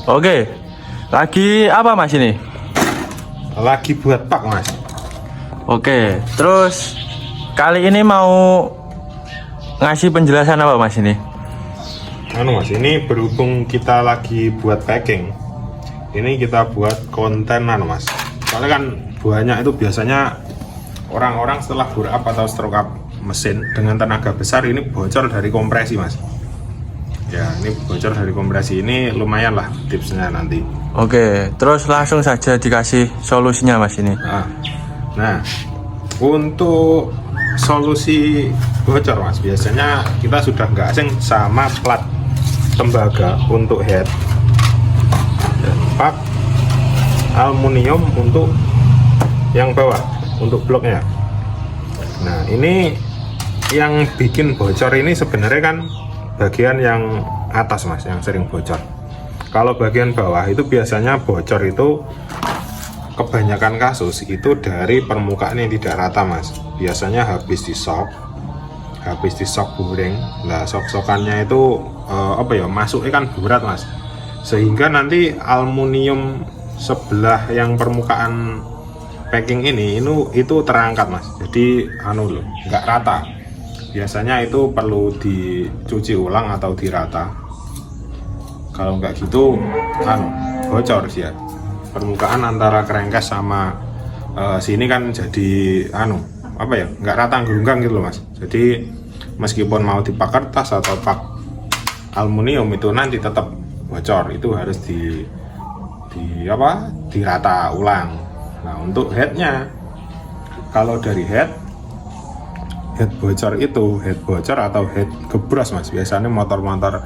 Oke. Lagi apa Mas ini? Lagi buat pak Mas. Oke. Terus kali ini mau ngasih penjelasan apa Mas ini? Mas, ini berhubung kita lagi buat packing, ini kita buat konten Mas. Soalnya kan banyak itu biasanya orang-orang setelah bore up atau stroke up mesin dengan tenaga besar ini bocor dari kompresi Mas. Ya, ini bocor dari kompresi ini lumayan lah tipsnya nanti. Oke, terus langsung saja dikasih solusinya Mas ini. Nah, untuk solusi bocor Mas, biasanya kita sudah nggak asing sama plat tembaga untuk head dan pak aluminium untuk yang bawah, untuk bloknya. Nah, ini yang bikin bocor ini sebenarnya kan bagian yang atas Mas, yang sering bocor. Kalau bagian bawah itu biasanya bocor itu kebanyakan kasus itu dari permukaan yang tidak rata Mas. Biasanya habis di shock boring. Nah, shock-shockannya itu masuknya kan berat Mas, sehingga nanti aluminium sebelah yang permukaan packing ini itu terangkat Mas, jadi nggak rata. Biasanya itu perlu dicuci ulang atau dirata. Kalau nggak gitu bocor sih ya. Permukaan antara crankcase sama sini kan jadi nggak rata, gerunggang gitu loh Mas. Jadi meskipun mau dipak kertas atau pak aluminium itu nanti tetap bocor, itu harus dirata ulang. Nah, untuk headnya, kalau dari head bocor itu, head bocor atau head gebros Mas, biasanya motor-motor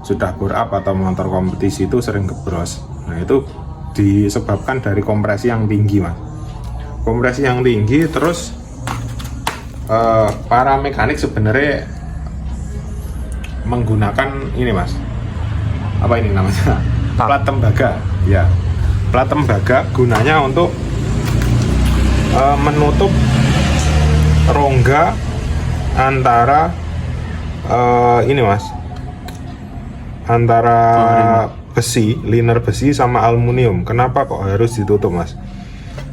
sudah bore up atau motor kompetisi itu sering gebros. Nah, itu disebabkan dari kompresi yang tinggi Mas. Kompresi yang tinggi, terus para mekanik sebenarnya menggunakan ini Mas, apa ini namanya, plat tembaga ya. Plat tembaga gunanya untuk menutup rongga antara ini Mas, antara besi, liner besi sama aluminium. Kenapa kok harus ditutup Mas?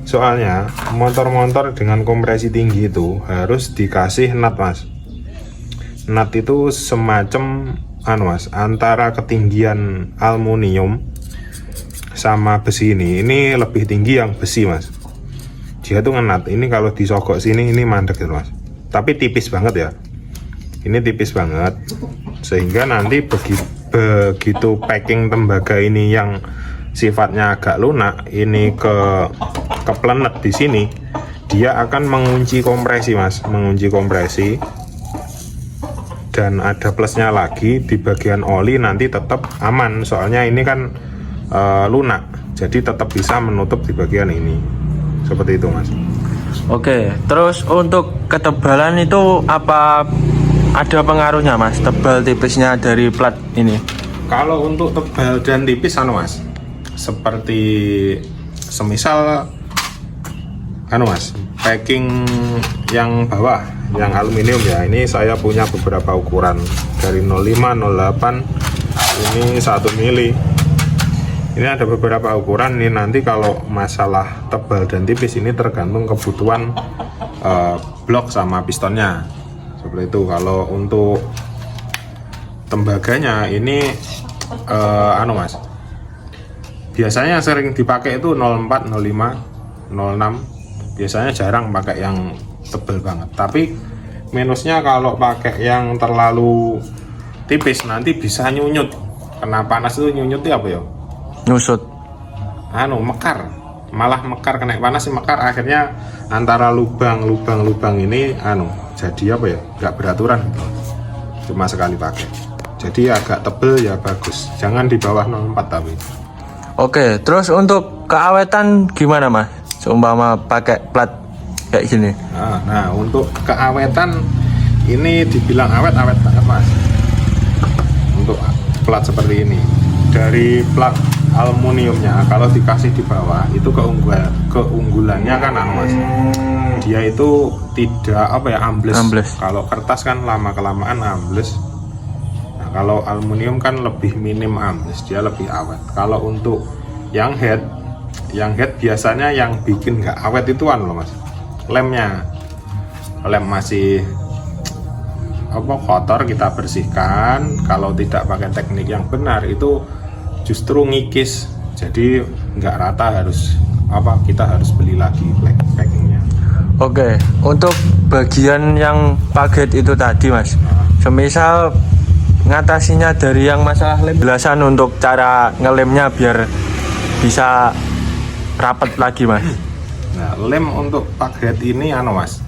Soalnya motor-motor dengan kompresi tinggi itu harus dikasih nut Mas. Nut itu semacam Mas, antara ketinggian aluminium sama besi ini lebih tinggi yang besi Mas. Dia tuh ngenat, ini kalau disogok sini ini mandek gitu Mas. Tapi tipis banget ya. Ini tipis banget, sehingga nanti begitu packing tembaga ini yang sifatnya agak lunak, ini keplenet di sini, dia akan mengunci kompresi Mas, mengunci kompresi. Dan ada plusnya lagi, di bagian oli nanti tetap aman, soalnya ini kan lunak, jadi tetap bisa menutup di bagian ini, seperti itu Mas. Oke, terus untuk ketebalan itu apa ada pengaruhnya Mas, tebal tipisnya dari plat ini? Kalau untuk tebal dan tipis Mas, seperti semisal Mas, packing yang bawah, yang aluminium ya, ini saya punya beberapa ukuran dari 05, 08, ini 1 mili. Ini ada beberapa ukuran. Ini nanti kalau masalah tebal dan tipis ini tergantung kebutuhan blok sama pistonnya, seperti itu. Kalau untuk tembaganya ini Mas, biasanya sering dipakai itu 04, 05, 06. Biasanya jarang pakai yang tebal banget. Tapi minusnya kalau pakai yang terlalu tipis nanti bisa nyunyut. Kena panas itu nyunyut itu apa ya? Nyusut. Mekar. Malah mekar, kena panas sih mekar. Akhirnya antara lubang ini jadi nggak beraturan gitu. Cuma sekali pakai. Jadi agak tebel ya bagus. Jangan di bawah 04 tapi. Oke, terus untuk keawetan gimana Mas? Seumpama pakai plat kayak gini. Nah, untuk keawetan ini dibilang awet banget Mas. Untuk plat seperti ini, dari plat aluminiumnya kalau dikasih di bawah itu keunggulannya kan Mas, dia itu tidak ambles. Kalau kertas kan lama kelamaan ambles. Nah, kalau aluminium kan lebih minim ambles, dia lebih awet. Kalau untuk yang head biasanya yang bikin nggak awet itu loh mas, lemnya. Lem masih kotor kita bersihkan. Kalau tidak pakai teknik yang benar itu justru ngikis, jadi nggak rata, kita harus beli lagi packingnya. Oke, untuk bagian yang paget itu tadi mas, semisal ngatasinya dari yang masalah lem, jelasan untuk cara ngelemnya biar bisa rapet lagi mas. Nah, lem untuk paget ini mas,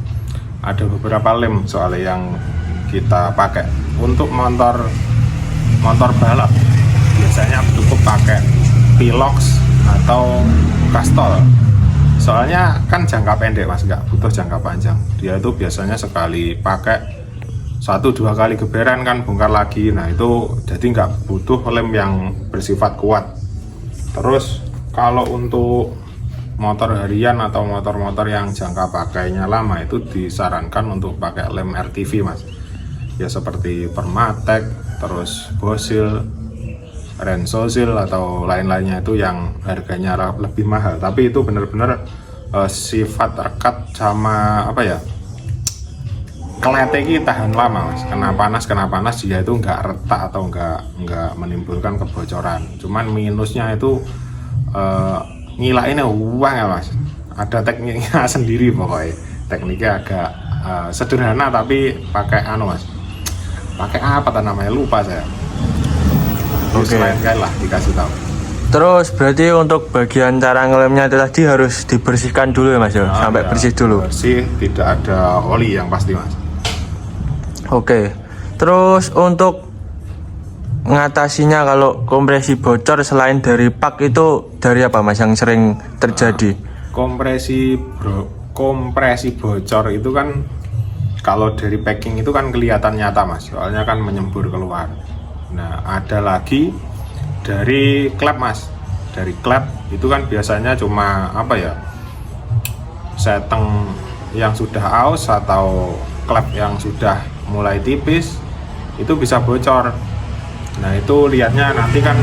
ada beberapa lem soalnya yang kita pakai. Untuk motor balap biasanya cukup pakai Pilox atau Castrol, soalnya kan jangka pendek mas, nggak butuh jangka panjang. Dia itu biasanya sekali pakai 1-2 kali geberan kan bongkar lagi. Nah itu jadi nggak butuh lem yang bersifat kuat. Terus kalau untuk motor harian atau motor-motor yang jangka pakainya lama itu disarankan untuk pakai lem RTV mas, ya seperti Permatex, terus Bosil, Rensozil atau lain-lainnya itu yang harganya lebih mahal, tapi itu benar-benar sifat rekat sama kelete tahan lama mas. Kena panas dia itu nggak retak atau nggak menimbulkan kebocoran. Cuman minusnya itu ngilainnya uang ya mas, ada tekniknya sendiri pokoknya. Tekniknya agak sederhana tapi pakai mas, pakai apa namanya lupa saya. Oke. Selain lah dikasih tahu. Terus berarti untuk bagian cara ngelemnya itu tadi harus dibersihkan dulu ya mas ya, sampai bersih dulu. Bersih, tidak ada oli yang pasti mas. Oke. Terus untuk ngatasinya kalau kompresi bocor selain dari pak itu dari apa mas yang sering terjadi? Kompresi bocor itu kan kalau dari packing itu kan kelihatan nyata mas, soalnya kan menyembur keluar. Nah ada lagi dari klep mas, dari klep itu kan biasanya cuma seteng yang sudah aus atau klep yang sudah mulai tipis itu bisa bocor. Nah itu lihatnya nanti kan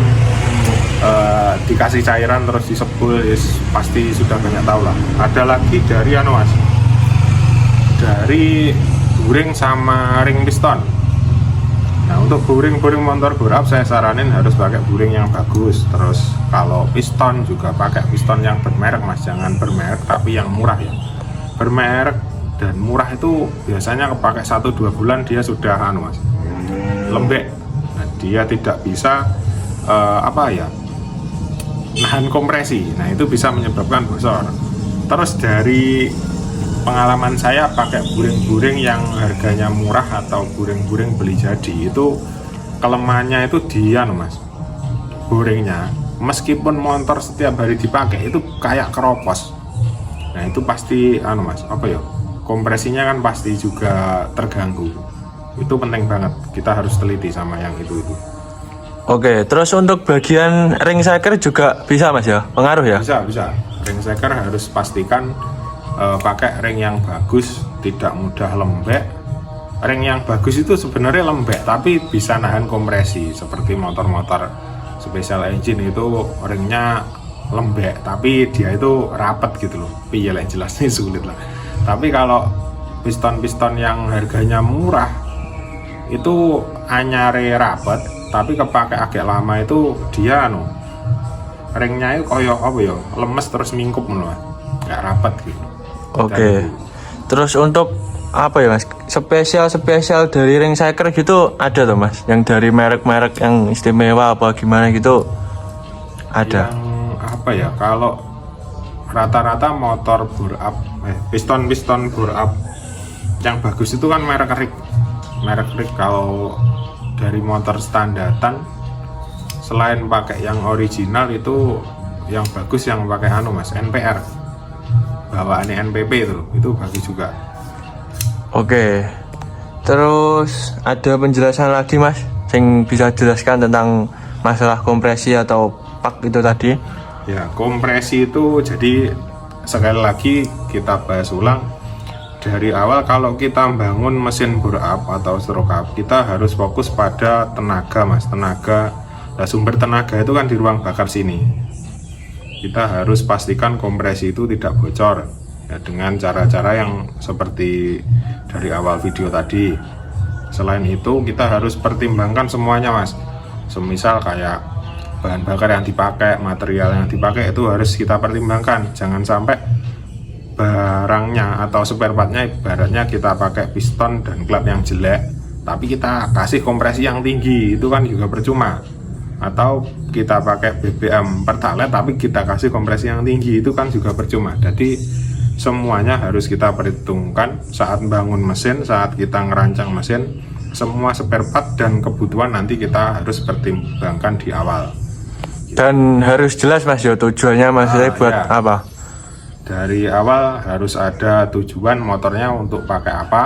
dikasih cairan terus disebul, pasti sudah banyak tahu lah. Ada lagi dari mas, dari buring sama ring piston. Nah untuk buring motor borap saya saranin harus pakai buring yang bagus. Terus kalau piston juga pakai piston yang bermerek mas, jangan bermerek tapi yang murah ya. Bermerek dan murah itu biasanya kepakai 1-2 bulan dia sudah mas lembek. Nah, dia tidak bisa nahan kompresi. Nah itu bisa menyebabkan bocor. Terus dari pengalaman saya pakai buring-buring yang harganya murah atau buring-buring beli jadi, itu kelemahannya itu dia mas, buringnya meskipun motor setiap hari dipakai itu kayak keropos. Nah itu pasti mas kompresinya kan pasti juga terganggu. Itu penting banget, kita harus teliti sama yang itu. Oke, terus untuk bagian ring shaker juga bisa mas ya, pengaruh ya? Bisa. Ring shaker harus pastikan pakai ring yang bagus, tidak mudah lembek. Ring yang bagus itu sebenarnya lembek tapi bisa nahan kompresi, seperti motor-motor special engine itu ringnya lembek tapi dia itu rapet gitu loh. Piye jelasnya sulit lah. Tapi kalau piston-piston yang harganya murah itu anyare rapet tapi kepake agak lama itu dia ringnya itu lemes terus mingkup nggak rapet gitu. Oke. Terus untuk mas, spesial dari ring shaker gitu ada tuh mas, yang dari merek-merek yang istimewa apa gimana gitu ada? Yang kalau rata-rata motor bore up piston bore up yang bagus itu kan merek rig. Kalau dari motor standaran selain pakai yang original itu yang bagus yang pakai mas NPR, bawaannya NPP itu bagus juga. Oke. Terus ada penjelasan lagi mas yang bisa jelaskan tentang masalah kompresi atau pak itu tadi? Ya kompresi itu jadi sekali lagi kita bahas ulang, dari awal kalau kita bangun mesin bore up atau stroke up, kita harus fokus pada tenaga mas, tenaga. Nah, sumber tenaga itu kan di ruang bakar sini. Kita harus pastikan kompresi itu tidak bocor ya, dengan cara-cara yang seperti dari awal video tadi. Selain itu kita harus pertimbangkan semuanya mas. Semisal kayak bahan bakar yang dipakai, material yang dipakai itu harus kita pertimbangkan. Jangan sampai barangnya atau spare partnya ibaratnya kita pakai piston dan klep yang jelek tapi kita kasih kompresi yang tinggi, itu kan juga percuma. Atau kita pakai BBM Pertalite tapi kita kasih kompresi yang tinggi, itu kan juga percuma. Jadi semuanya harus kita perhitungkan saat bangun mesin, saat kita ngerancang mesin. Semua spare part dan kebutuhan nanti kita harus pertimbangkan di awal. Dan harus jelas mas ya tujuannya maksudnya buat ya. apa? Dari awal harus ada tujuan motornya untuk pakai apa,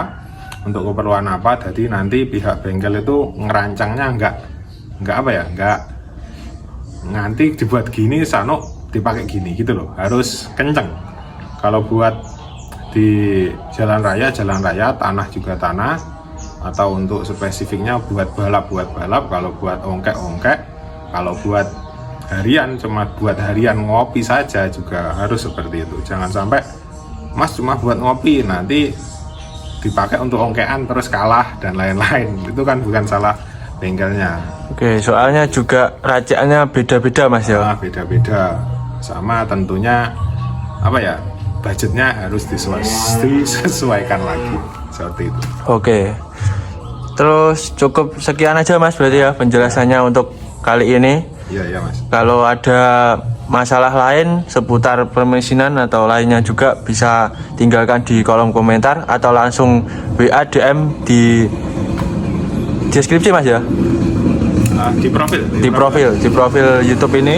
untuk keperluan apa. Jadi nanti pihak bengkel itu ngerancangnya enggak apa ya, enggak nanti dibuat gini sano dipakai gini gitu loh. Harus kenceng. Kalau buat di jalan raya, tanah juga tanah, atau untuk spesifiknya buat balap. Kalau buat ongkek, kalau buat harian, cuma buat harian ngopi saja juga harus seperti itu. Jangan sampai mas cuma buat ngopi nanti dipakai untuk ongkean terus kalah dan lain-lain. Itu kan bukan salah bengkelnya. Oke, soalnya juga racikannya beda-beda mas ya. Beda-beda. Sama tentunya apa ya, budgetnya harus disesuaikan lagi seperti itu. Oke, terus cukup sekian aja mas berarti ya penjelasannya untuk kali ini. Iya mas. Kalau ada masalah lain seputar permesinan atau lainnya juga bisa tinggalkan di kolom komentar atau langsung WA DM di deskripsi mas ya. Di profil YouTube ini.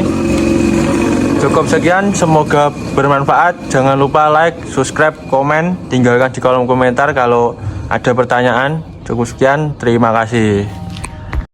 Cukup sekian, semoga bermanfaat. Jangan lupa like, subscribe, komen, tinggalkan di kolom komentar kalau ada pertanyaan. Cukup sekian, terima kasih.